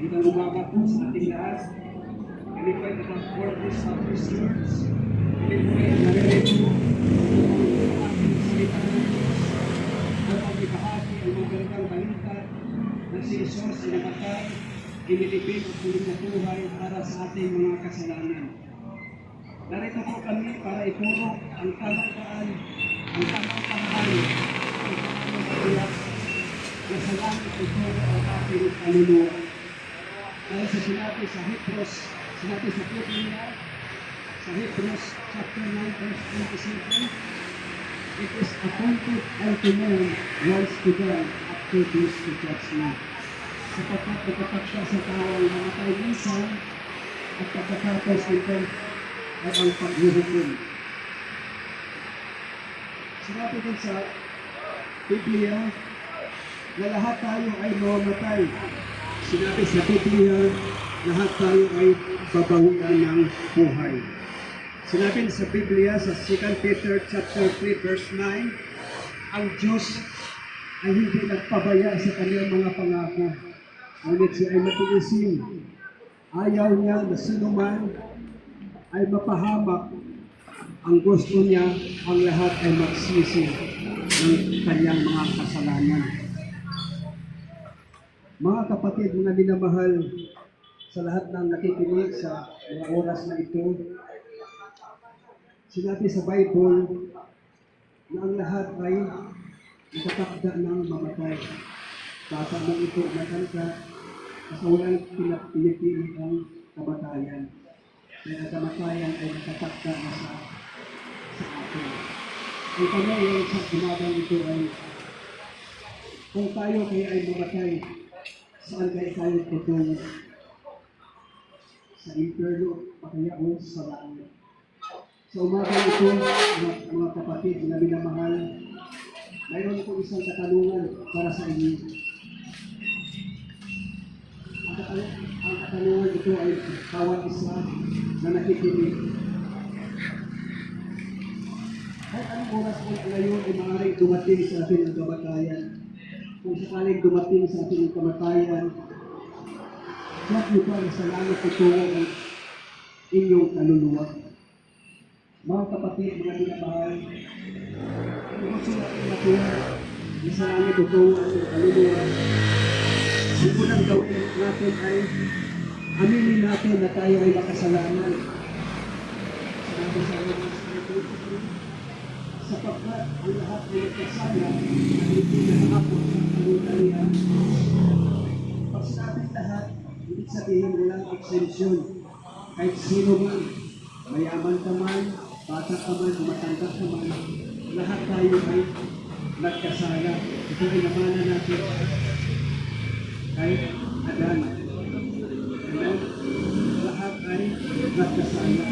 Magandang umaga po sa ating lahat. Kami po ay taga-Fortis Southwest Church. Kami po ay nare-review ang ating salita ng Diyos upang ibahagi ang magandang balita na si Jesus ay namatay, inilibing at muling nabuhay para sa ating mga kasalanan. Narito po kami para ituro ang tamang paraan, ang tamang paraan, ang tamang pagbiyak na sa langit ito ang ating kaluluwa. Dahil sa sinabi sa Hebrews, sinabi sa Biblia, sa Hebrews chapter 9 verse 27, it is appointed unto man once to die, after this to judgment. Sapagkat nagkatak siya sa tao ang mamatay minsan, at pagkatapos ito ay ang paghuhukom. Sinabi din sa Biblia na lahat tayo ay mamatay. Sinabi sa Biblia, lahat tayo ay babawian ng buhay. Sinabi sa Biblia sa 2 Peter chapter 3 verse 9, ang Diyos ay hindi nagpabaya sa kanyang mga pangako. Ngunit siya ay matiisin. Ayaw niya na sinuman ay mapahamak. Ang gusto niya, ang lahat ay magsisi ng kanyang mga kasalanan. Mga kapatid, mga minamahal, sa lahat ng nakikinig sa mga oras na ito, sinabi sa Bible na ang lahat ay nakatakda ng mamatay. Tatanong ito maganda kasi walang pinipili ang kamatayan. Kaya ang kamatayan ay nakatakda na sa atin. Ang tanong sa umagang ito ay, kung tayo kaya ay mamatay, saan kaya tayo tutungo? Sa impyerno o kaya o sa langit? Sa umagang ito, mga kapatid na minamahal, mayroon ko isang katanungan para sa inyo. Ang katanungan ito ay bawat isa na nakikinig. Kahit anong oras po ngayon ay maaaring dumating sa atin ang kamatayan. Kung sakaling dumating sa atin ang kamatayan, huwag niyo pa sa langit ito ang inyong kaluluwa. Mga kapatid, mga minamahal, kung gusto natin matuwa na sa langit ito ang inyong kaluluwa, ang unang gawin natin ay aminin natin na tayo ay makasalanan. Sinabi sa Romans 3:23, sapagkat ang lahat ay nagkasala at hindi nakakapot sa kalunayan. Pag sinabing lahat, ibig sabihin walang exemption. Kahit sino man, mayaman ka man, bata ka man, matanda ka man, lahat tayo ay nagkasala. Ito ay namanan natin kahit Adan. Amen? Lahat ay nagkasala.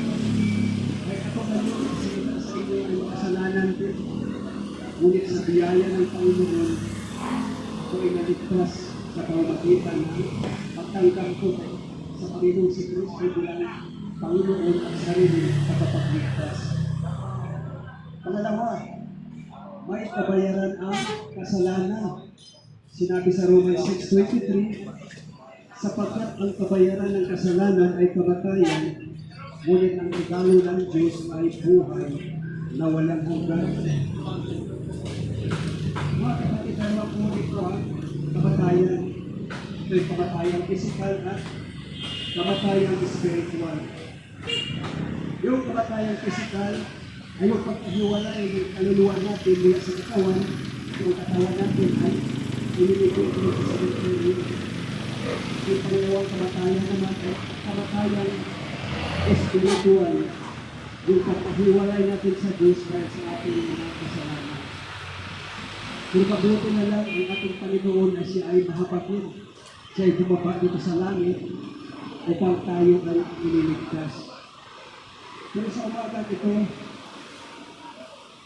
Kahit ako kayo, sa inyo ay makasalanan din. Ngunit sa biyaya ng Panginoon, ito ay naligtas sa pamamagitan ng pagtanggap ko sa Panginoon si Kristo bilang Panginoon at sarili sa kapagligtas. Pangalawa, may kabayaran ang kasalanan. Sinabi sa Romans 6:23, sapagkat ang kabayaran ng kasalanan ay kamatayan, ngunit ang regalo ng Diyos ay buhay na walang hanggan. Mga kapatid, dalawa po ito ang kamatayan. Ito yung kamatayang physical at kamatayang spiritual. Yung kamatayang physical ay yung pagkahiwalay ng kaluluwa natin mula sa katawan. Yung katawan natin ay inilibig ito sa impyerno. Yung pangalawang kamatayan naman ay kamatayang espiritual. Yung pagkahiwalay natin sa Diyos dahil sa ating mga kasalanan. Kung mabuti na lang ang ating Panginoon na siya ay mahapagin, siya ay bumaba dito sa langit, upang tayo ay iniligtas. Pero sa umaga ito,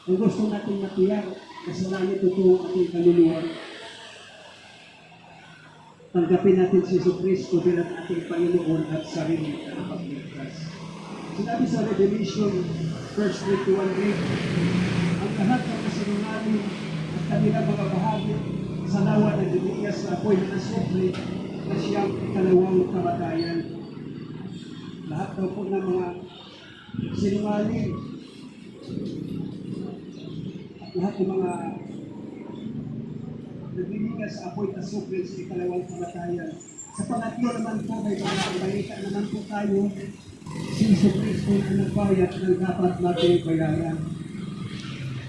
kung gusto natin matiyak na sa langit ito ang ating kaluluwa, tanggapin natin si Jesucristo bilang ating Panginoon at sarili na pagligtas. Sinabi sa Revelation, verse 21, ang lahat ng kasinungaling at kanilang mga bahagi sa lawa ng Diyos na apoy na asufre na siyang ikalawang kamatayan. Lahat daw po ng mga sinungaling at lahat ng mga nagliligas sa apoy at asupre sa ikalawang kamatayan. Sa pangatlo naman po, may balita naman po tayo, si Jesucristo ang nagbayad ng dapat natin bayaran.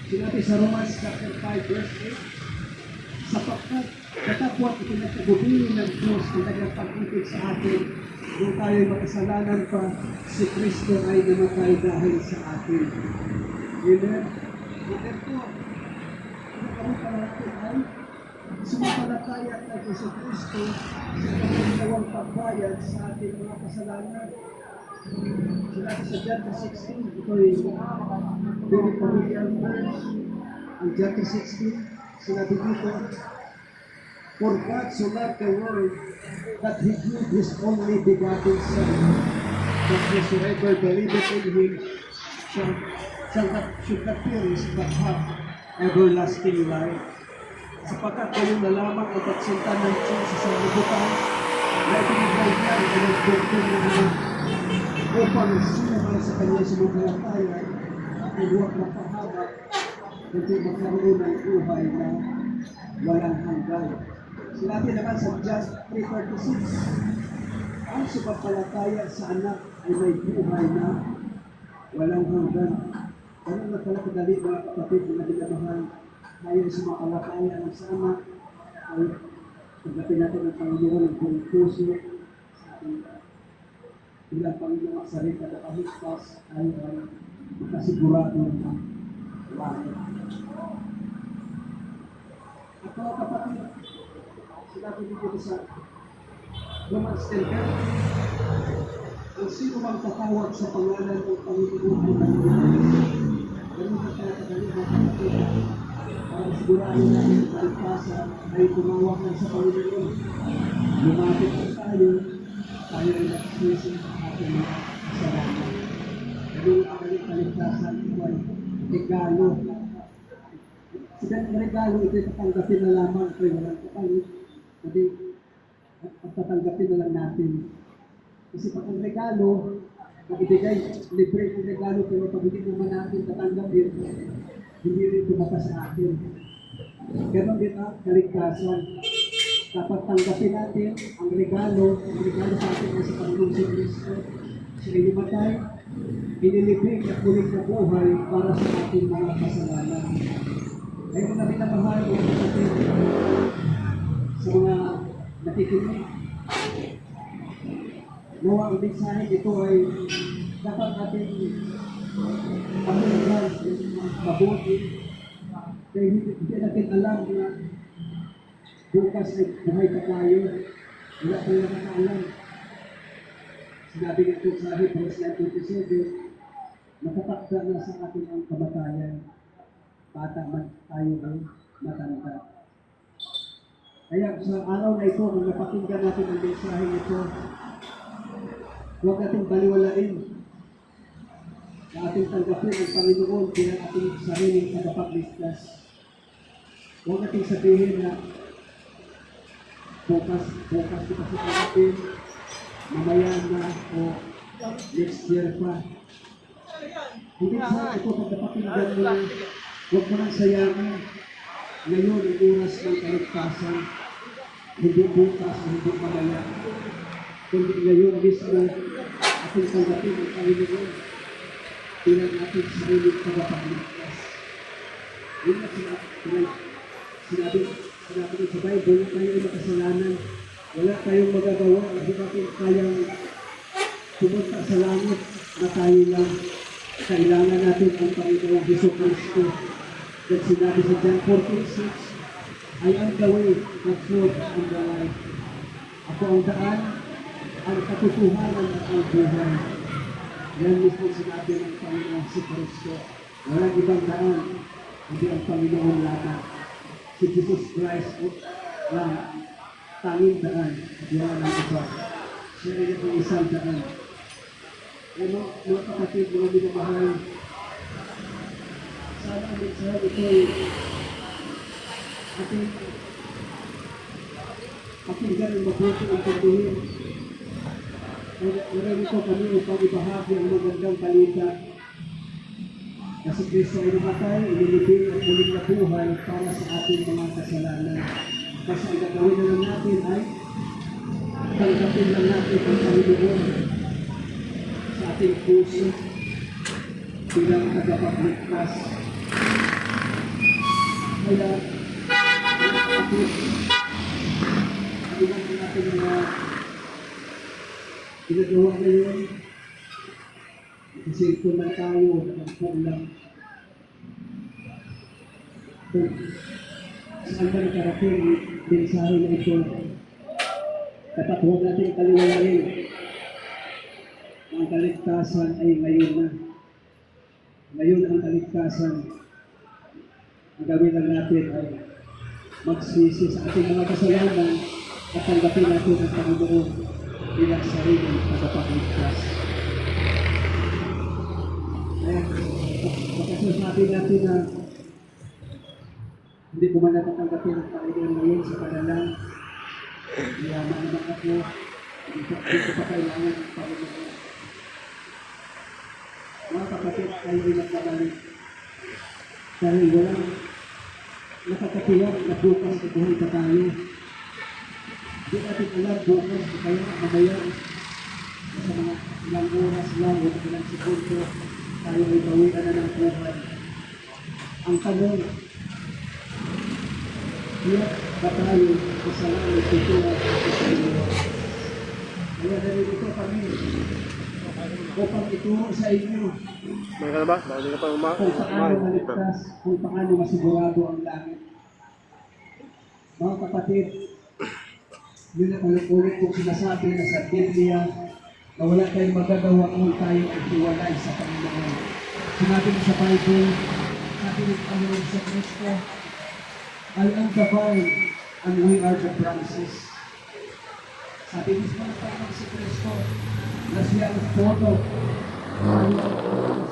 Sinabi sa Romans chapter 5 verse 8, sapagkat katapwat ipinagkagubili ng Diyos ang kanyang pag-ibig sa atin, kung tayo'y makasalanan pa, si Kristo ay namatay dahil sa atin. Amen? Amen po. Kung kami natin ay sumampalataya kay Jesucristo sa kanyang pagbayad sa ating mga kasalanan. Sinabi sa chapter 16, ito ay very familiar verse. Ang chapter 16, sinabi dito, for God so loved the world that He gave His only begotten Son, that whosoever believeth in Him should not perish but have everlasting life. Sapagkat kayo na lamang ang pagsinta ng Diyos sa sanlibutan na ibinigay niya ang kanyang doktor na anak upang sino man sa kanya sumumpalataya ay huwag mapahaba kundi magkaroon ng buhay na walang hanggan. Sinabi naman sa John 3:36, ang sumampalataya sa anak ay may buhay na walang hanggan. Ano na pala kadali mga kapatid na binamahal, tayo sumampalataya ng sa anak ay pagdating natin ng Panginoon ng buong puso sa ating bilang Panginoon at sarili at kahigtas ay makasigurado ng langit. At mga kapatid, sinabi dito sa Romans 10, ang sino mang tatawag sa pangalan ng Panginoon ay nangyayaris. Ganun na pinakadali mga kapatid. Para sigurado natin sa kaligtasan ay tumawag na sa Panginoon. Lumapit na tayo ay nagsisi sa ating mga kasalanan. Ganun ang kaligtasan ito ay regalo. Sigang regalo ito ay tatanggapin na lamang ito ay walang kapalit. Kasi tatanggapin na lang natin. Kasi pag ang regalo, pag ibigay, libre ang regalo, pero pag hindi naman natin tatanggapin, hindi rin tumata sa atin. Ganon din ang kaligtasan. Dapat tanggapin natin ang regalo sa atin ay sa Panginoon si Kristo. Siya ay namatay, inilibing at muling na buhay para sa ating mga kasalanan. Ay mga minamahal o kapatid sa mga nakikinig. Nawa ang mensahe ito ay dapat ating pamilyan, mabuti. Kaya hindi natin alam na bukas ay buhay pa tayo. Wala tayo nakakaalam. Sinabi nito sa Hebrews 9:27, nakatakda na sa atin ang kamatayan. Bata man tayo ay matanda. Kaya sa araw na ito, kung napakinggan natin ang mensahe nito, huwag natin baliwalain na ating tanggapin ang Panginoon bilang ating sariling tagapagligtas. Huwag natin sabihin na bukas ito sa tanggapin, mamaya na o next year pa. Hindi sa ito pagkapakinggan mo, huwag mo nang sayangin. Ngayon ang oras ng kaligtasan, hindi bukas o hindi mamaya. Kundi ngayon mismo ating tanggapin ang Panginoon bilang ating sariling tagapagligtas. Yun na sinabi sa Bible, tayo ay makasalanan. Wala tayong magagawa, hindi natin kayang pumunta sa langit na tayo lang. Kailangan natin ang Panginoong Jesucristo. At sinabi sa John 14:6, I am the way, the truth, and the life. Ako ang daan, ang katotohanan at ang buhay. Yan mismo sinabi ng Panginoong si Kristo. Walang ibang daan, hindi ang Panginoong lamang. Si Jesus Christ lang tanging daan at wala ng iba. Siya ay ang isang daan. Ano, mga kapatid, mga minamahal, sana ang mensahe ito ay ating pakinggan ang mabuti ang pagdihin. Narito kami upang ibahagi ang magandang balita na si Kristo ay namatay, inilibing at muling nabuhay para sa ating mga kasalanan. Kasi ang gagawin na lang natin ay tanggapin lang natin ang Panginoon sa ating puso bilang tagapagligtas. Kaya, mga kapatid, ano lang natin mga ginagawa ngayon? Kasi kung na tayo, nagpulang. Kung saan ba nakarating ang mensahe na ito, dapat huwag natin kaliwalain. Ang kaligtasan ay ngayon na. Ngayon ang kaligtasan. Ang gawin lang natin ay magsisi sa ating mga kasalanan at tanggapin natin ang Panginoon bilang sarili na kapagligtas. Kaya, pagkasasabi natin na hindi ko man natatanggapin ang Panginoon ngayon sa kanalang, yaman naman ako, hindi ko pa kailangan ng Panginoon. Mga kapatid, tayo ay nagkabalik. Dahil walang nakakatiyak na bukas na buhay pa tayo. Hindi natin alam bukas o kaya mamaya sa mga ilang oras lang o ilang segundo tayo ay bawian na ng buhay. Ang tanong, iyak ba tayo sa langit tutuwa sa Panginoon? Kaya narito kami upang ituro sa inyo May ka na ba? Bago ka pa kung paano maligtas, kung paano masigurado ang langit. Mga kapatid, yun ang ulit-ulit kong sinasabi na sa Biblia na wala tayong magagawa kung tayo ay hiwalay sa Panginoon. Sinabi mo sa Bible, sabi ng Panginoon sa Kristo, I am the vine and we are the branches. Sabi mismo ng Panginoon sa Kristo na siya ang puno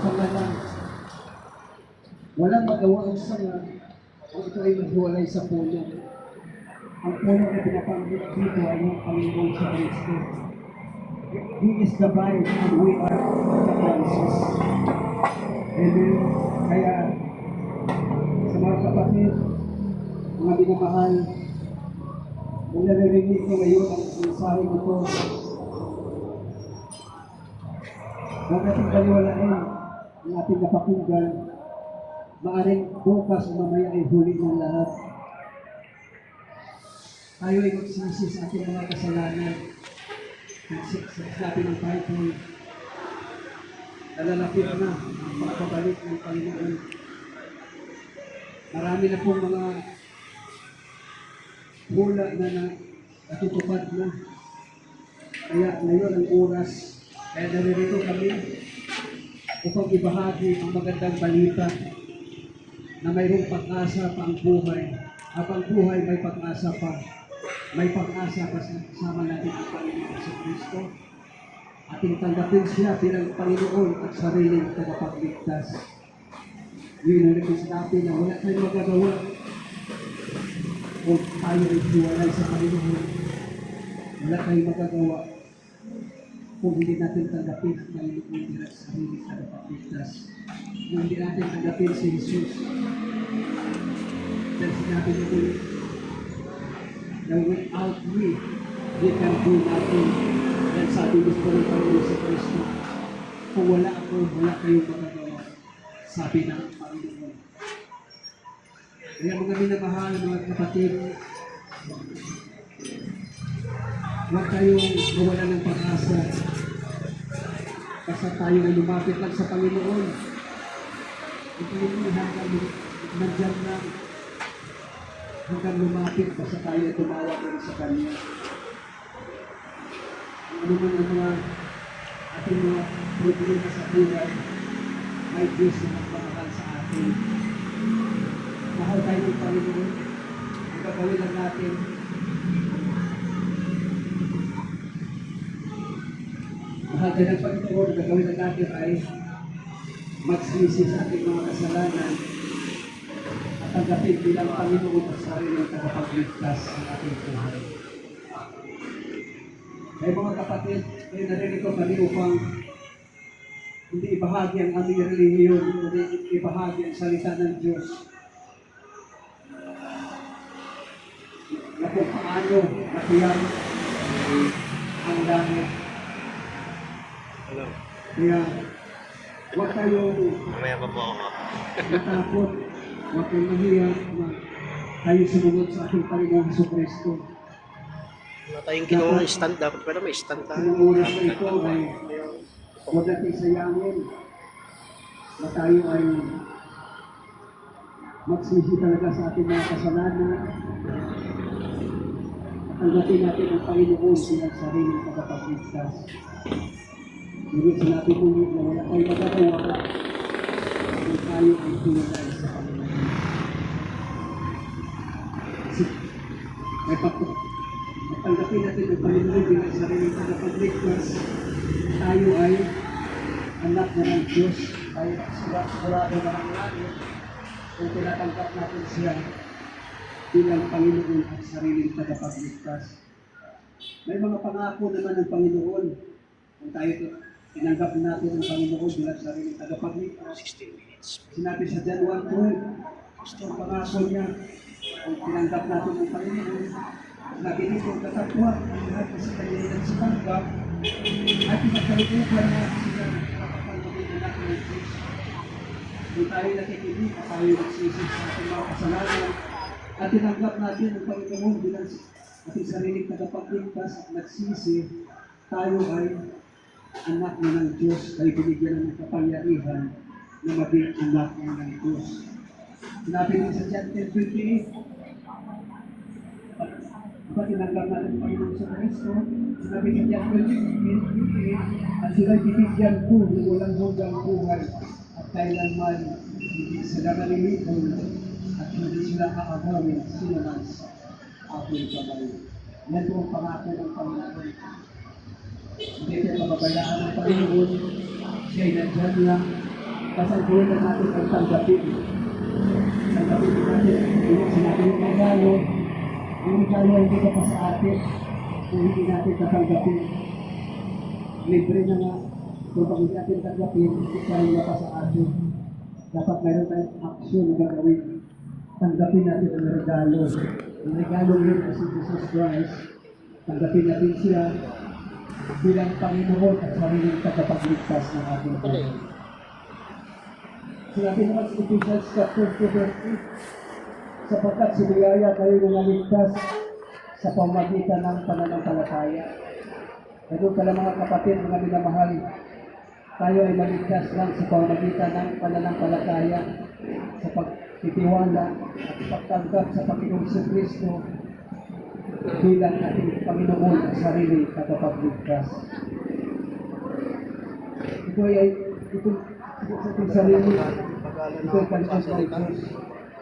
sa sanga. Walang magawa ang sanga kung ito ay maghiwalay sa puno. Ang puno na pinapanggit dito ay ang Panginoon sa Kristo. He is the vine and we are the branches. Amen. Kaya sa mga kapatid, mga binamahal, kung naririnig ko ngayon ang mensahe nito, huwag natin kaliwalain ang ating napakinggan. Maaring bukas o mamaya ay huli ng lahat. Tayo ay magsisi sa ating mga kasalanan. Sabi ng Bible, nalalapit na ang pagbabalik ng Panginoon. Marami na pong mga hula na natutupad na. Kaya ngayon ang oras, kaya naririto kami upang ibahagi ang magandang balita na mayroong pag-asa pa ang buhay. Habang buhay, may pag-asa pa. May pag-asa pa kasama natin ang Panginoon sa Kristo. Ating tanggapin siya bilang Panginoon at sariling tagapagligtas. Yun ang sinabi na wala tayong magagawa kung tayo ay hiwalay sa Panginoon. Wala tayong magagawa kung hindi natin tanggapin ang Panginoon bilang sariling tagapagligtas. Kung hindi natin tanggapin si Jesus. Dahil sinabi niya ko na without me, they can do nothing. Dahil sabi gusto ng Panginoon sa Kristo, kung wala ako, wala kayong magagawa. Sabi ng Panginoon. Kaya mga minamahal, mga kapatid, huwag kayong mawala ng pag-asa. Basta tayo ay lumapit lang sa Panginoon. Ito yung hanggang nandyan lang. Hanggang lumapit, basta tayo ay tumawag rin sa Kanya. Ano man ang mga ating mga problema sa buhay, may Diyos na magpamahal sa atin. Mahal tayo ng Panginoon. Ang gagawin lang natin, mahal tayo ng Panginoon. Ang gagawin lang natin ay magsisi sa ating mga kasalanan at tanggapin bilang Panginoon at sarili ng tagapagligtas sa ating buhay. May mga kapatid, may naririto kami upang hindi ibahagi ang aming relihiyon, kundi ibahagi ang salita ng Diyos. Na kung paano nakiyang ang langit. Hello. Kaya, huwag kayong Mamaya pa po ako. matakot, huwag kayong mahiya na tayo sumunod sa ating Panginoong Jesucristo. Wala tayong kinuha ng stand. Dapat pala may stand Sa tayo. oras na ito ay huwag natin sayangin na tayo ay magsisi talaga sa ating mga kasalanan. Tanggapin natin ang Panginoon silang sariling tagapagligtas. Hindi sinabi ko na wala tayong magagawa kung tayo ay tulad sa Panginoon. Kasi may tanggapin natin ang Panginoon bilang sariling tagapagligtas. Tayo ay anak na ng Diyos. Tayo sigurado na ng langit kung tinatanggap natin siya bilang Panginoon at sariling tagapagligtas. May mga pangako naman ng Panginoon. Kung tayo tinanggap natin ang Panginoon bilang sariling tagapagligtas. 16 minutes. Sinabi sa John 1:12, ang pangako niya, kung tinanggap natin ang Panginoon, sabi nito, katapwat ang lahat na sa kanya nagsitanggap at ipagkalikupan natin sila kapag maging anak ng Diyos. Kung tayo nakikinig at tayo nagsisig sa ating mga kasalanan at tinanggap natin ang Panginoon bilang ating sariling tagapagligtas at nagsisi, tayo ay anak na ng Diyos, ay binigyan ng kapangyarihan na maging anak na ng Diyos. Sinabi din sa John 10:28, kapag tinanggap natin ang Panginoon sa Kristo, sinabi sa John 10:28, at sila'y bibigyan ko ng walang hanggang buhay at kailanman hindi sila nalilipol at hindi sila aagamin sino man sa aking kamay. Yan po ang pangako ng Panginoon. Hindi tayo mababayaan ng Panginoon, siya'y nandyan lang. Kasaguhin na natin ang tanggapin. Tanggapin natin, yung sinabi ng regalo, yung regalo hindi ka pa sa atin, kung hindi natin tatanggapin. Libre na nga, kung hindi natin tanggapin, hindi ka rin pa sa atin. Dapat mayroon tayong action na gagawin. Tanggapin natin ang regalo. Ang regalo yun ay si Jesus Christ. Tanggapin natin siya bilang Panginoon at sariling tagapagligtas ng ating buhay. Sinabi naman sa Ephesians chapter 2 verse 8, sapagkat si biyaya kayo naligtas sa pamagitan ng pananampalataya. Ganun pala mga kapatid, mga minamahal, tayo ay naligtas lang sa pamagitan ng pananampalataya, sa pagtitiwala at pagtanggap sa Panginoong Kristo bilang ating Panginoon at sarili tagapagligtas. Ito ay sa ating sarili, ito ay kaligtas ng Diyos.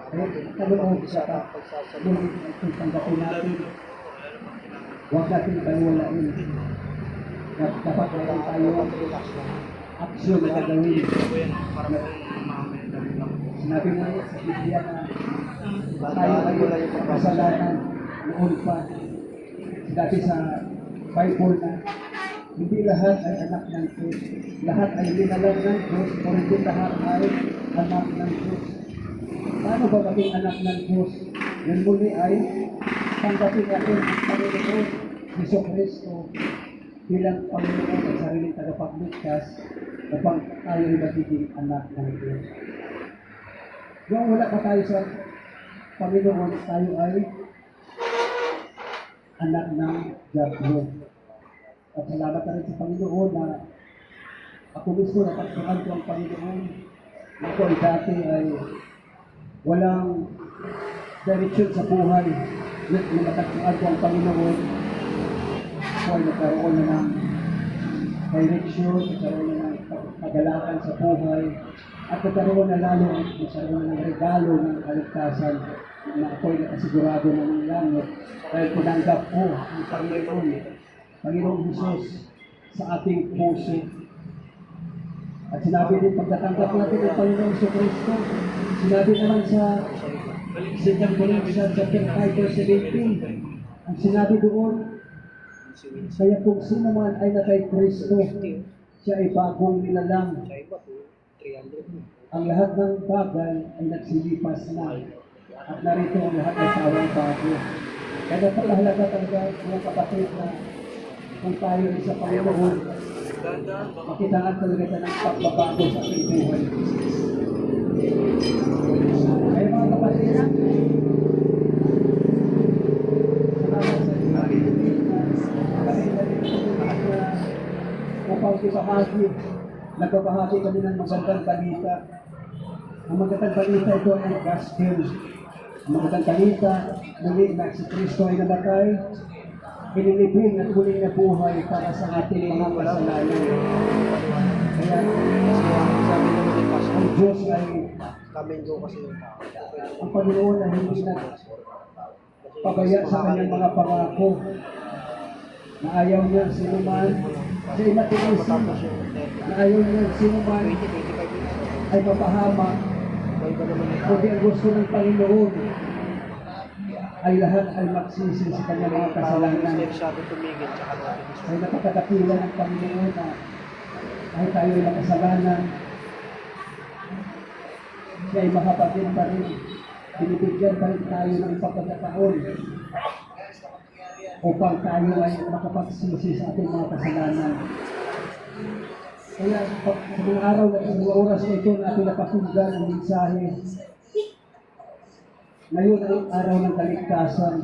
Kaya kaloob sa ngunit itong tanggapin natin, huwag natin baliwalain. Dapat mayroon tayo aksyon na gagawin. Sinabi mo sa Biblia na tayo ay kasalanan noon pa. Sinabi sa Bible na hindi lahat ay anak ng Diyos. Lahat ay linalag ng Diyos, o hindi lahat ay anak ng Diyos. Paano ba maging anak ng Diyos? Yan muli ay tanggapin natin ang Panginoon Jesucristo bilang Panginoon at sariling tagapagligtas upang tayo ay magiging anak ng Diyos. Kung wala pa tayo sa Panginoon, tayo ay anak ng Diablo. At salamat na rin sa Panginoon na ako mismo natagpuan ko ang Panginoon. Ako ay dati ay walang direksyon sa buhay. Nung natagpuan ko ang Panginoon, ako ay nagkaroon na ng direksyon, nagkaroon na ng kagalakan sa buhay, at nagkaroon na lalo ng regalo ng kaligtasan na ako ay nakasigurado na ng langit dahil pinanggap ko ang Panginoong Jesus sa ating puso. At sinabi din pagkatanggap natin ng Panginoong Jesucristo, sinabi naman sa 2 Corinthians chapter 5 verse 17, ang sinabi doon, Si Wilson. Kaya kung sino man ay na kay Kristo, siya ay bagong nilalang. Sa iba po, 300. Ang lahat ng bagay ay nagsilipas na. At narito ang lahat ng tawang bago. Kaya napakahalaga talaga mga kapatid na kung tayo ay sa Panginoon, makitaan talaga tayo ng pagbabago sa ating buhay. Kaya mga kapatid, salamat sa inyo upang ibahagi. Nagbabahagi kami ng magandang balita. Ang magandang balita ito ay gospel. Ang magandang balita, muli na si Kristo ay namatay, inilibing at muling nabuhay para sa ating mga kasalanan. Kaya Sabi naman ni Pastor, ang Diyos ay, come and go kasi yung tao. ang Panginoon ay hindi na pabaya sa kanyang mga pangako na ayaw niya sino man sa imatinisi, Matapos yung na ayaw niya sino man 20, 25 minutes. ay mapahamak. May iba naman yung Kundi ang gusto ng Panginoon ay lahat ay magsisi sa kanyang mga kasalanan. Step sabi tumigil, tsaka natin gusto. Ay napakadakila ng Panginoon na kahit tayo ay makasalanan, siya ay makapagin pa rin. Binibigyan pa rin tayo ng pagkakataon upang tayo ay makapagsisi sa ating mga kasalanan. Kaya sa mga araw na sa mga oras na ito na ating napakinggan ang mensahe, ngayon ay araw ng kaligtasan.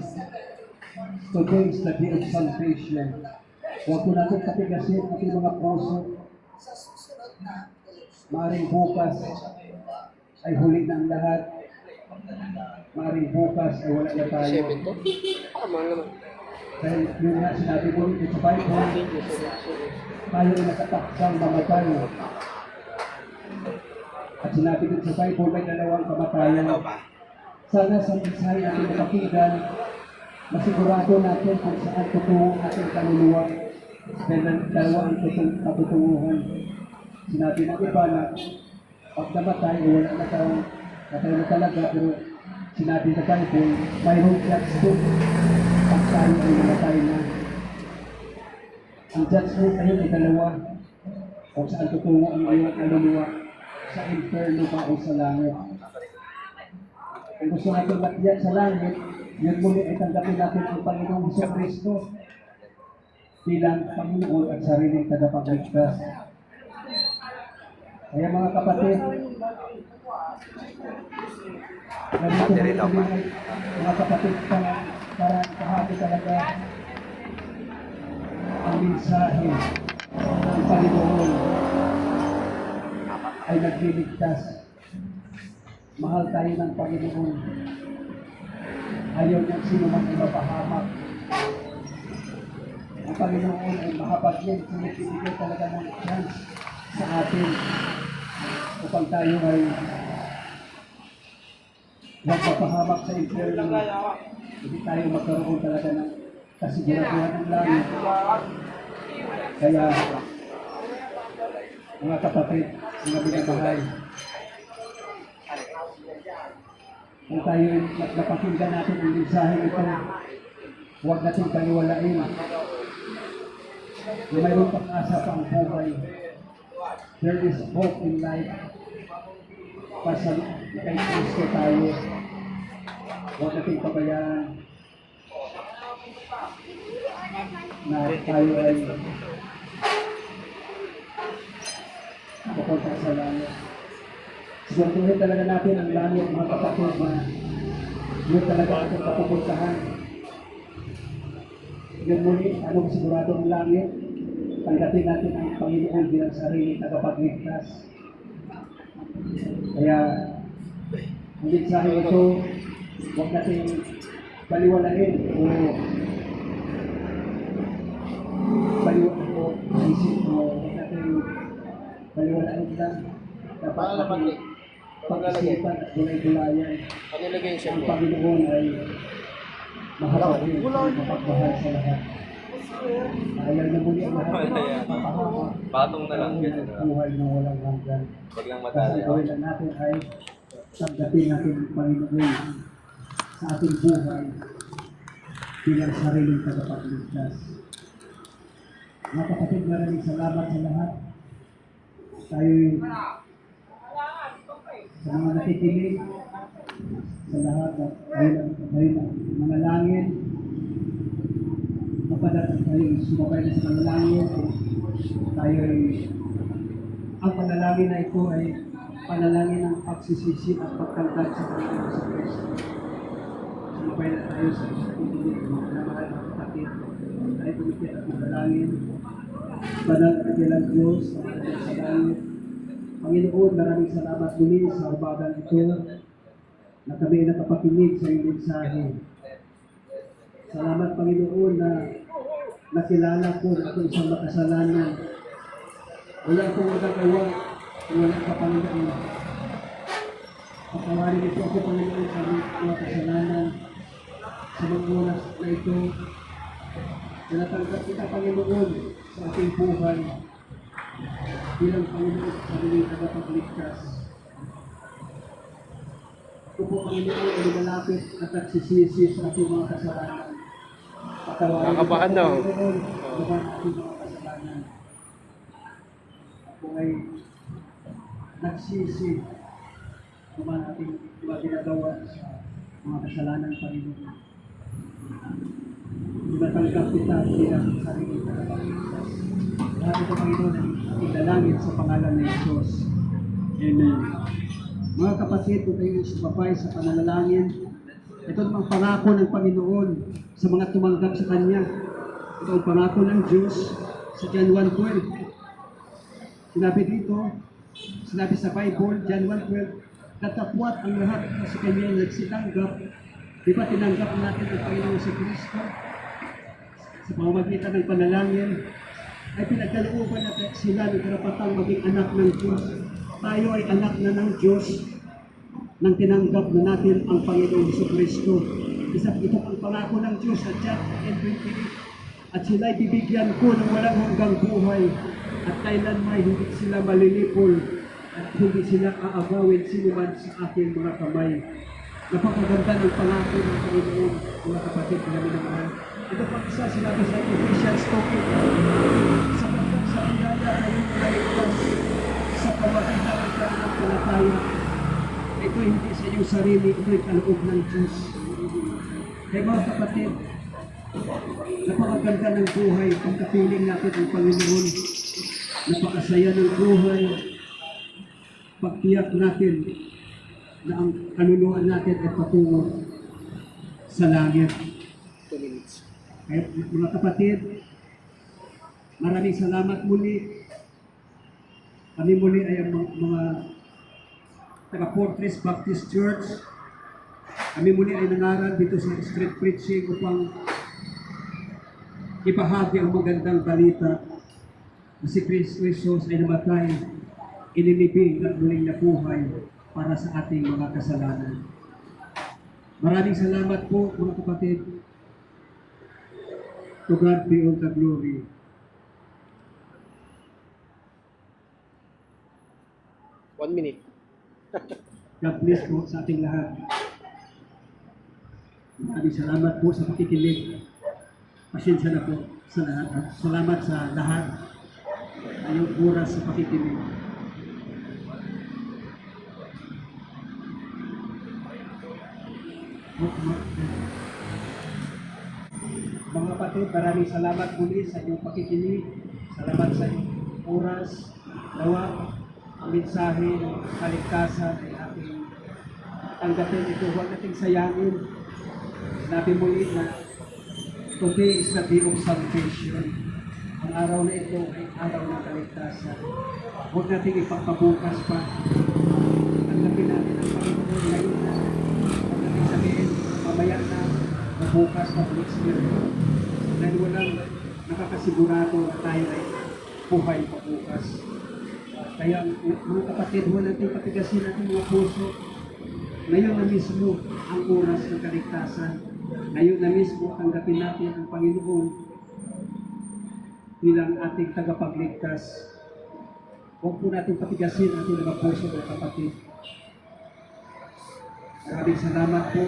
Today is the day of salvation. Huwag po natin katigasin ating mga puso. Maaring bukas ay huli ng lahat. Maaring bukas ay wala na tayo. 7 to? Mahal naman. Dahil yun nga sinabi mo rin sa Bible, Thank you so much. tayo ay nakataksang mamatay. At sinabi din sa Bible, may dalawang kamatayan. Sana sa mensahe natin napakinggan, masigurado natin kung saan totoo ang ating kaluluwa. Dahil dalawa ang katutunguhan. Sinabi ng iba na pag namatay, wala na tayo, natay na talaga, pero sinabi sa Bible, mayroong judgment pag tayo ay namatay na. Ang judgment ay yung dalawa, kung saan tutungo ang iyong kaluluwa, sa inferno ba o sa langit. Kung gusto natin matiyak sa langit, yun muli ay tanggapin natin ang Panginoong Jesucristo bilang Panginoon at sariling tagapagligtas. Kaya mga kapatid, narito kami mga kapatid para kahati talaga ang mensahe ng Panginoon ay nagliligtas. Mahal tayo ng Panginoon. Ayaw niyang sino man ay mapahamak. Ang Panginoon ay makapagyan, sinibigay talaga ng chance sa atin upang tayo ay magpapahamak sa impyerno. Hindi tayo magkaroon talaga ng kasiguraduhan ng langit. Kaya, mga kapatid, mga binabahal, kung tayo napakinggan natin ang mensahe ito, huwag natin paniwalain na mayroong pag-asa pa ang buhay. There is hope in life. Basta kay Kristo tayo, huwag natin pabayaan na tayo ay pupunta sa langit. Siguraduhin talaga natin ang langit, mga kapatid, na yun talaga ating papupuntahan. Yun muli, anong sigurado ng langit? Tanggapin natin ang Panginoon bilang sarili tagapagligtas. Kaya, ang mensahe ito, huwag natin baliwalain o isip o huwag natin baliwalain lang. Dapat natin pag-isipan at gulay-gulayan. Panilagay siya Ang mo. Panginoon ay mapagmahal sa lahat. Ayaw na muli ang lahat. Mapahama. Patong na lang. Ang buhay na walang hanggan. Pag lang Kasi madali ang gawin lang natin ay tanggapin natin ang Panginoon sa ating buhay bilang sariling tagapagligtas. Mga kapatid, maraming salamat sa lahat. Tayo'y sa mga nakikinig, sa lahat at tayo na manalangin. Kapadat tayo sumabay na sa manalangin. Tayo'y ang panalangin na ito ay panalangin ng pagsisisi at pagkantad sa Panginoon sa Kristo. Sumabay na tayo sa pakikinig ng mga mahal na kapatid. Tayo tumikit at manalangin. Banal at dakilang Diyos, Panginoon sa langit. Panginoon, maraming salamat muli sa umagang ito na kami ay nakapakinig sa iyong mensahe. Salamat, Panginoon, na nakilala ko na ako isang makasalanan. Wala akong magagawa kung wala ka, Panginoon. Patawarin ito ako, Panginoon, sa mga kasalanan sa mga oras na ito. Tinatanggap kita, Panginoon, sa ating buhay bilang Panginoon sa aming tagapagligtas. Ako po, Panginoon, ay lumalapit at nagsisisi sa ating mga kasalanan. Patawarin Nakakabahan daw. Panginoon, sa ating mga kasalanan. Ako ay nagsisi naman ating mga ginagawa sa mga kasalanan, Panginoon. Tumatanggap kita bilang sarili ka na Panginoon. Lahat ito, Panginoon, ay ating dalangin sa pangalan ng Diyos. Amen. Mga kapatid, kung kayo sumabay sa pananalangin, ito ang pangako ng Panginoon sa mga tumanggap sa Kanya. Ito ang pangako ng Diyos sa John 1:12. Sinabi dito, sinabi sa Bible, John 1:12, natapwat ang lahat na sa Kanya ay nagsitanggap. Di ba tinanggap natin ang Panginoon sa Kristo? Sa pamamagitan ng panalangin, ay pinagkalooban natin sila ng karapatang maging anak ng Diyos. Tayo ay anak na ng Diyos nang tinanggap na natin ang Panginoon sa Kristo. Ito ang pangako ng Diyos sa John 10:28. At sila ay bibigyan ko ng walang hanggang buhay at kailanman hindi sila malilipol at hindi sila aagawin sinuman sa aking mga kamay. Napakaganda ng pangako ng Panginoon, mga kapatid na namin naman. Ito pang isa sinabi sa Ephesians 2:8. Sapagkat sa biyaya kayo naligtas sa pamagitan ng kanilang palataya. Ito hindi sa iyong sarili, ito ay kaloob ng Diyos. Kaya mga kapatid, napakaganda ng buhay pagkapiling natin ang Panginoon. Napakasaya ng buhay pagtiyak natin na ang kaluluwa natin ay patungo sa langit. 2 minutes. Kaya mga kapatid, maraming salamat muli. Kami muli ay ang mga taga Fortress Baptist Church. Kami muli ay nangaral dito sa street preaching upang ibahagi ang magandang balita na si Kristo Jesus ay namatay, inilibing at muling nabuhay para sa ating mga kasalanan. Maraming salamat po, mga kapatid. To God be all the glory. One minute. God bless po sa ating lahat. Maraming salamat po sa pakikinig. Pasensya na po sa lahat. Salamat sa lahat. Ayong oras sa pakikinig. Mga kapatid, maraming salamat muli sa inyong pakikinig. Salamat sa inyong oras. Nawa ang mensahe ng kaligtasan ay ating tanggapin ito. Huwag nating sayangin. Sinabi muli na today is the day of salvation. Ang araw na ito ay araw ng kaligtasan. Huwag nating ipagpabukas pa. Tanggapin natin ang Panginoon ngayon na. Huwag nating sabihin, mamaya na, mabukas na next year. Dahil walang nakakasigurado na tayo ay buhay pabukas. Kaya mga kapatid, huwag natin patigasin natin mga puso. Ngayon na mismo ang oras ng kaligtasan. Ngayon na mismo tanggapin natin ang Panginoon bilang ating tagapagligtas. Huwag po natin patigasin ating mga puso, mga kapatid. Maraming salamat po.